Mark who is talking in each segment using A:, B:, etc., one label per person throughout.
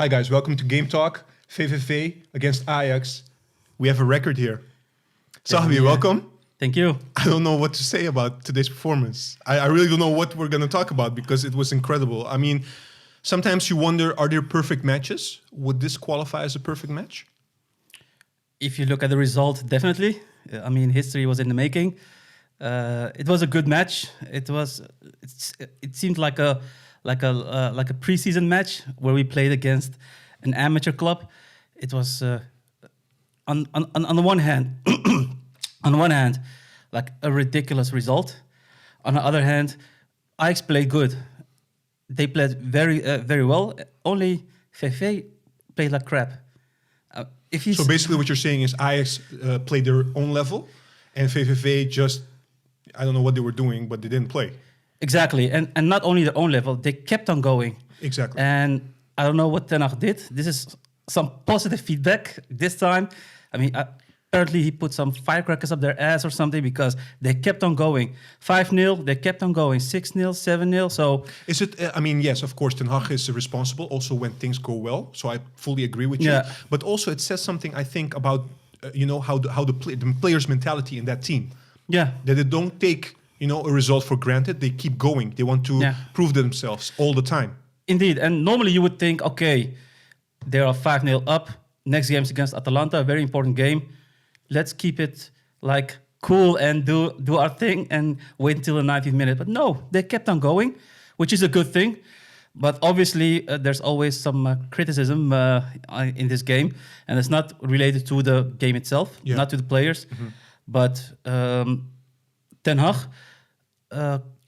A: Hi guys, welcome to GameTalk VVV against Ajax. We have a record here. Sahbi, welcome.
B: Thank you.
A: I don't know what to say about today's performance. I really don't know what we're going to talk about because it was incredible. I mean, sometimes you wonder, are there perfect matches? Would this qualify as a perfect match?
B: If you look at the result, definitely. I mean, history was in the making. It was a good match. It seemed like a preseason match where we played against an amateur club. It was on the one hand, like a ridiculous result. On the other hand, Ajax played good. They played very well. Only VV played like crap.
A: So basically what you're saying is Ajax played their own level and VVV just, I don't know what they were doing, but they didn't play.
B: Exactly. And not only their own level, they kept on going.
A: Exactly.
B: And I don't know what Ten Hag did. This is some positive feedback this time. I mean, apparently he put some firecrackers up their ass or something because they kept on going. 5-0, they kept on going. 6-0, 7-0. So
A: is it? I mean, yes, of course, Ten Hag is responsible also when things go well. So I fully agree with you.
B: Yeah.
A: But also it says something, I think, about how the players' mentality in that team.
B: Yeah.
A: That they don't take a result for granted. They keep going. They want to prove themselves all the time.
B: Indeed. And normally you would think, okay, they are 5-0 up. Next game's against Atalanta, a very important game. Let's keep it like cool and do our thing and wait until the 90th minute. But no, they kept on going, which is a good thing. But obviously, there's always some criticism in this game. And it's not related to the game itself, not to the players. Mm-hmm. But Ten Hag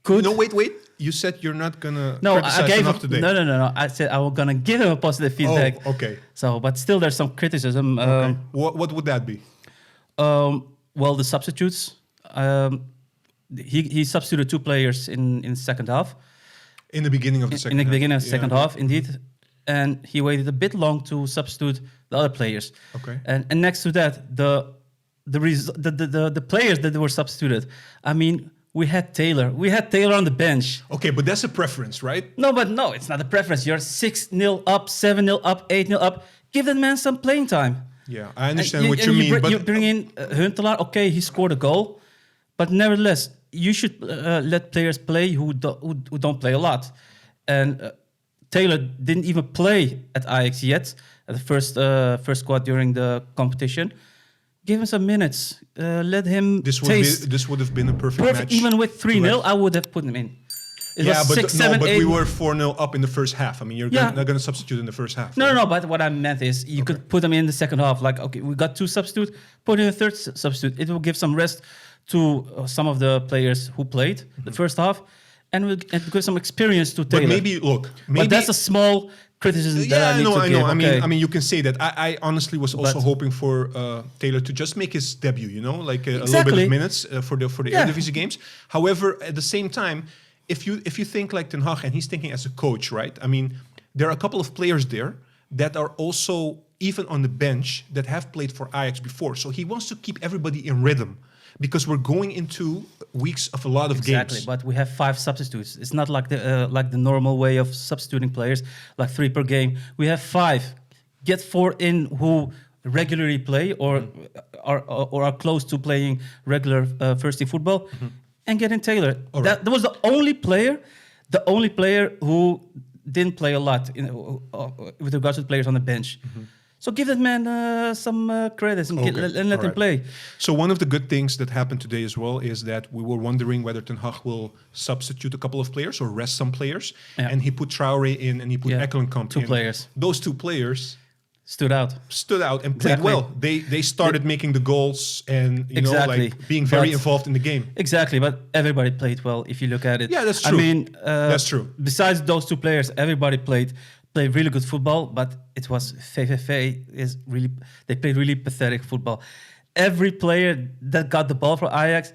B: could...
A: No, wait. You said you're not going to
B: criticize
A: enough today.
B: No. I said I was going to give him a positive feedback.
A: Oh, okay.
B: So, but still there's some criticism.
A: Okay. What would that be?
B: Well, the substitutes. He substituted 2 players in the second half.
A: In the beginning of the second half.
B: In the beginning of the second half, indeed. And he waited a bit long to substitute the other players.
A: Okay.
B: And next to that, the players that were substituted. I mean, we had Taylor. We had Taylor on the bench.
A: Okay, but that's a preference, right?
B: No, it's not a preference. You're 6-0 up, 7-0 up, 8-0 up. Give that man some playing time.
A: Yeah, I understand what you mean.
B: You bring in Huntelaar. Okay, he scored a goal. But nevertheless, you should let players play who don't play a lot. And Taylor didn't even play at Ajax yet, at the first squad during the competition. Give him some minutes. Let him taste.
A: This would have been a perfect match.
B: Even with 3-0, I would have put him in. It was
A: but
B: 6, 7, 8.
A: we were 4-0 up in the first half. I mean, you're not going to substitute in the first half. Right?
B: No. But what I meant is you could put them in the second half. Like, okay, we got 2 substitutes. Put in a third substitute. It will give some rest to some of the players who played the first half, and will give some experience to Taylor.
A: But maybe
B: But that's a small criticism that I need to give.
A: I mean, you can say that. I honestly was also hoping for Taylor to just make his debut. A little bit of minutes for the eredivisie games. However, at the same time, if you think like Ten Hag and he's thinking as a coach, right? I mean, there are a couple of players there that are also even on the bench that have played for Ajax before. So he wants to keep everybody in rhythm. Because we're going into weeks of a lot of games.
B: Exactly, but we have 5 substitutes. It's not like the normal way of substituting players, like 3 per game. We have 5. Get 4 in who regularly play or are close to playing regular first team football, and get in Taylor.
A: Right.
B: That was the only player who didn't play a lot with regards to the players on the bench. Mm-hmm. So give that man some credits and let him play.
A: So one of the good things that happened today as well is that we were wondering whether Ten Hag will substitute a couple of players or rest some players. Yeah. And he put Traore in and he put Ekkelenkamp in.
B: 2 players.
A: Those 2 players
B: stood out and
A: played well. They started making the goals and being very involved in the game.
B: Exactly, but everybody played well if you look at it.
A: Yeah, that's true.
B: I mean,
A: that's true.
B: Besides those 2 players, everybody played really good football, but it was VVV they played really pathetic football. Every player that got the ball for Ajax,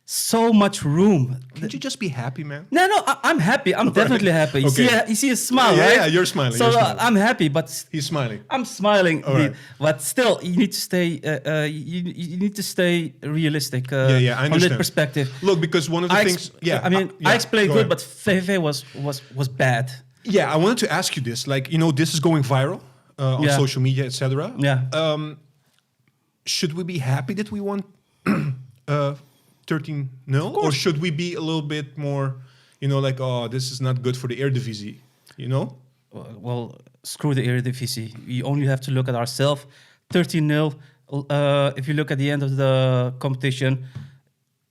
B: so much room.
A: Can't you just be happy, man?
B: No, I'm happy. I'm definitely happy. You see a smile, right?
A: Yeah, you're smiling.
B: So I'm happy, but
A: he's smiling.
B: I'm smiling,
A: right.
B: But still, you need to stay. You need to stay realistic.
A: I understand.
B: From that perspective.
A: Look, because one of the things.
B: Ajax played good, but VVV was bad.
A: Yeah, I wanted to ask you this. Like, this is going viral on social media, etc.
B: Yeah.
A: Should we be happy that we won 13-0? Or should we be a little bit more, like, oh, this is not good for the eredivisie,
B: Well, screw the eredivisie. We only have to look at ourselves. 13-0. If you look at the end of the competition,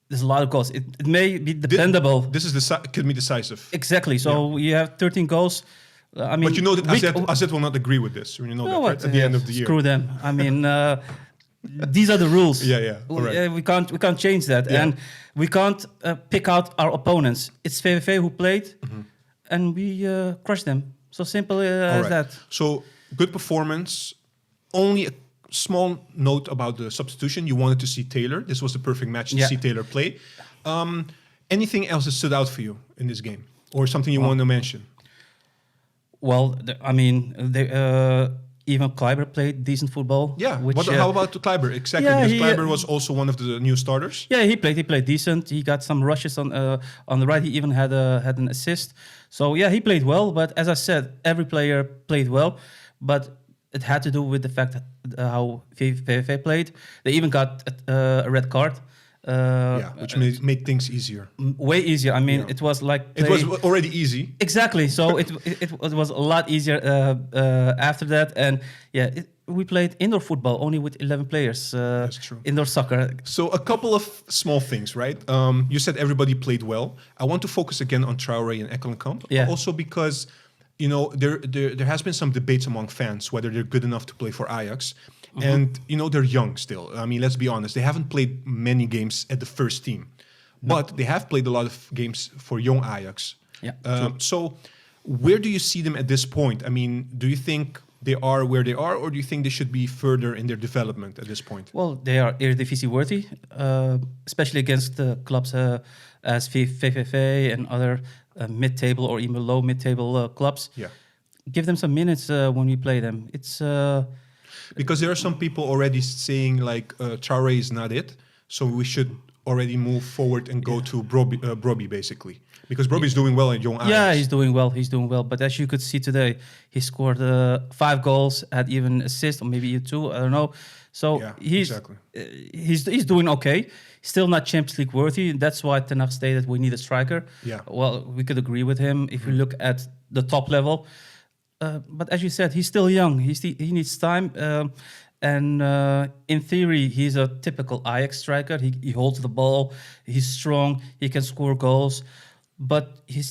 B: there's a lot of goals. It may be dependable.
A: This is could be decisive.
B: Exactly. So you have 13 goals. I mean,
A: but you know that AZ will not agree with this. You know that, right? At the end of the year.
B: Screw them. I mean, these are the rules.
A: Yeah. All right.
B: We can't change that, and we can't pick out our opponents. It's VVV who played, and we crushed them. So simple as that.
A: So good performance. Only a small note about the substitution. You wanted to see Taylor. This was the perfect match to see Taylor play. Anything else that stood out for you in this game, or something you want to mention?
B: Well, even Kleiber played decent football.
A: Yeah. How about Kleiber? Exactly. Because Kleiber was also one of the new starters.
B: Yeah, he played decent. He got some rushes on the right. He even had an assist. So yeah, he played well. But as I said, every player played well. But it had to do with the fact that how VVV played. They even got a red card.
A: Which made things easier.
B: Way easier. I mean, it was like
A: it was already easy.
B: Exactly. So it was a lot easier after that. And we played indoor football only with 11 players.
A: That's true.
B: Indoor soccer.
A: So a couple of small things, right? You said everybody played well. I want to focus again on Traore and Ekkelenkamp.
B: Yeah.
A: Also because there has been some debates among fans whether they're good enough to play for Ajax. And, they're young still. I mean, let's be honest. They haven't played many games at the first team. But they have played a lot of games for young Ajax.
B: Yeah.
A: So where do you see them at this point? I mean, do you think they are where they are, or do you think they should be further in their development at this point?
B: Well, they are eredivisie worthy, especially against the clubs as VVV and other mid-table or even low mid-table clubs.
A: Yeah.
B: Give them some minutes when we play them. It's...
A: because there are some people already saying like Traore is not it, so we should already move forward and go to Brobbey basically, because Brobbey is doing well in young Ajax.
B: Yeah, he's doing well. But as you could see today, he scored 5 goals, had even assists, or maybe even 2. I don't know. So he's doing okay. Still not Champions League worthy. That's why Ten Hag stated we need a striker.
A: Yeah.
B: Well, we could agree with him if we look at the top level. But as you said, he's still young. He needs time. And in theory, he's a typical Ajax striker. He holds the ball. He's strong. He can score goals. But he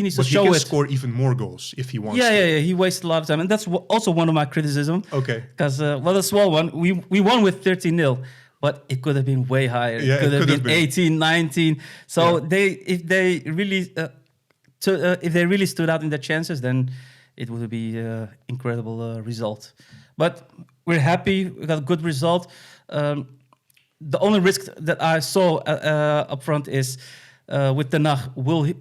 B: needs to show it.
A: He can score even more goals if he wants to.
B: Yeah. He wastes a lot of time. And that's also one of my criticism.
A: Okay.
B: Because, a small one. We won with 13-0. But it could have been way higher.
A: Yeah,
B: it could have been 18, 19. So if they really stood out in their chances, then it would be an incredible result. But we're happy. We got a good result. The only risk that I saw up front is with Ten Hag,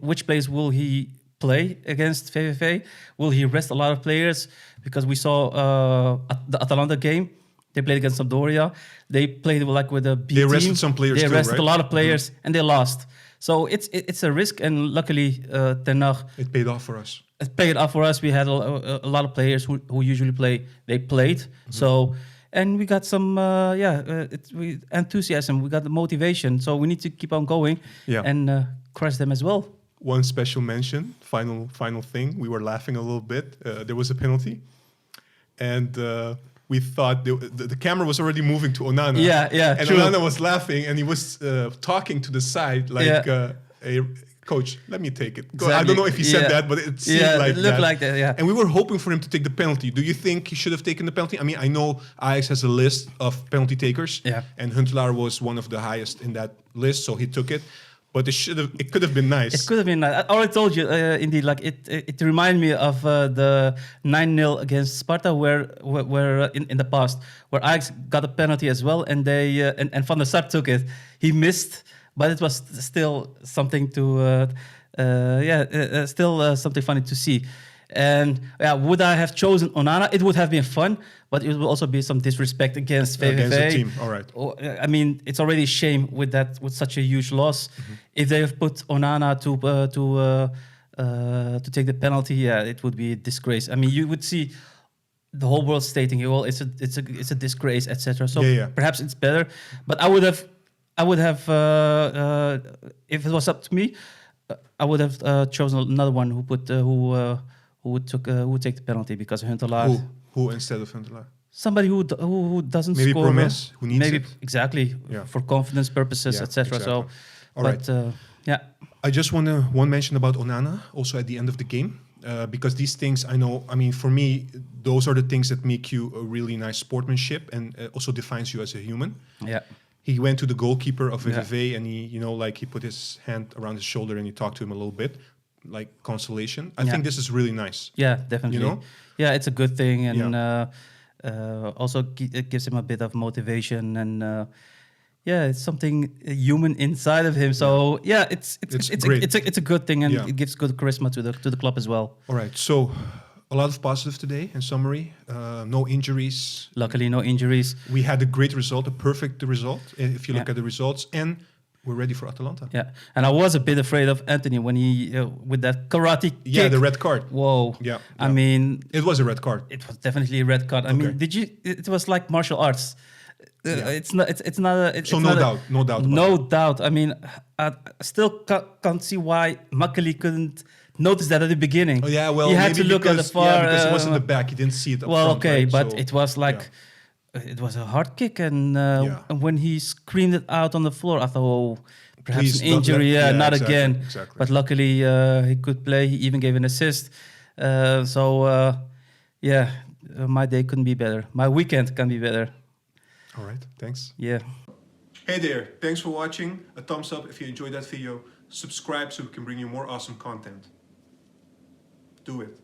B: which players will he play against VVV? Will he rest a lot of players? Because we saw the Atalanta game. They played against Sampdoria. They played with a B team.
A: They rested some players
B: too,
A: right?
B: a lot of players, and they lost. So it's a risk, and luckily Ten Hag...
A: It paid off for us.
B: It paid off for us. We had a lot of players who usually play. They played. So, and we got some enthusiasm. We got the motivation. So we need to keep on going and crush them as well.
A: One special mention, final thing. We were laughing a little bit. There was a penalty, and we thought the camera was already moving to Onana.
B: Yeah.
A: And
B: true.
A: Onana was laughing, and he was talking to the side like, "Hey, coach, let me take it."
B: Exactly.
A: I don't know if he said that, but it seemed like
B: it looked
A: that.
B: like that. Yeah.
A: And we were hoping for him to take the penalty. Do you think he should have taken the penalty? I mean, I know Ajax has a list of penalty takers, and Huntelaar was one of the highest in that list, so he took it. But it could have been nice.
B: It could have been nice. I already told you, indeed, like it reminded me of the 9-0 against Sparta, where in the past, where Ajax got a penalty as well, and they and Van der Sar took it. He missed, but it was still something something funny to see. And would I have chosen Onana? It would have been fun, but it would also be some disrespect against VVV.
A: Against the team, all right.
B: I mean, it's already a shame with such a huge loss. If they have put Onana to to take the penalty, yeah, it would be a disgrace. I mean, you would see the whole world stating, well, it's a disgrace, etc. So perhaps it's better. But I would have, if it was up to me, I would have chosen another one who would take the penalty, because Huntelaar.
A: Who instead of Huntelaar?
B: Somebody who doesn't
A: maybe
B: score.
A: Promes, who needs it.
B: Exactly, for confidence purposes, etc.
A: Exactly.
B: So,
A: all right. I just want to mention about Onana also at the end of the game, because these things I know. I mean, for me, those are the things that make you a really nice sportsmanship and also defines you as a human.
B: Yeah.
A: He went to the goalkeeper of VVV and he, he put his hand around his shoulder and he talked to him a little bit, like consolation. I think this is really nice.
B: Yeah, definitely. Yeah, it's a good thing, and also it gives him a bit of motivation, and it's something human inside of him. So it's a good thing, and it gives good charisma to the club as well.
A: All right, so a lot of positive today. In summary, no injuries.
B: Luckily, no injuries.
A: We had a great result, a perfect result. If you look at the results, and we're ready for Atalanta.
B: Yeah, and I was a bit afraid of Antony when he with that karate kick.
A: Yeah, the red card.
B: Whoa.
A: Yeah.
B: I mean,
A: it was a red card.
B: It was definitely a red card. I mean, it was like martial arts. It's not.
A: No
B: doubt. I mean, I still can't see why Makkeli couldn't notice that at the beginning.
A: Oh yeah, well,
B: he had to look at the far.
A: Yeah, because it was in the back. He didn't see it.
B: Front, right? But it was like. It was a hard kick, and when he screamed it out on the floor, I thought, perhaps an injury, not again.
A: Exactly.
B: But luckily, he could play. He even gave an assist. My day couldn't be better. My weekend can be better.
A: All right, thanks.
B: Yeah.
A: Hey there, thanks for watching. A thumbs up if you enjoyed that video. Subscribe so we can bring you more awesome content. Do it.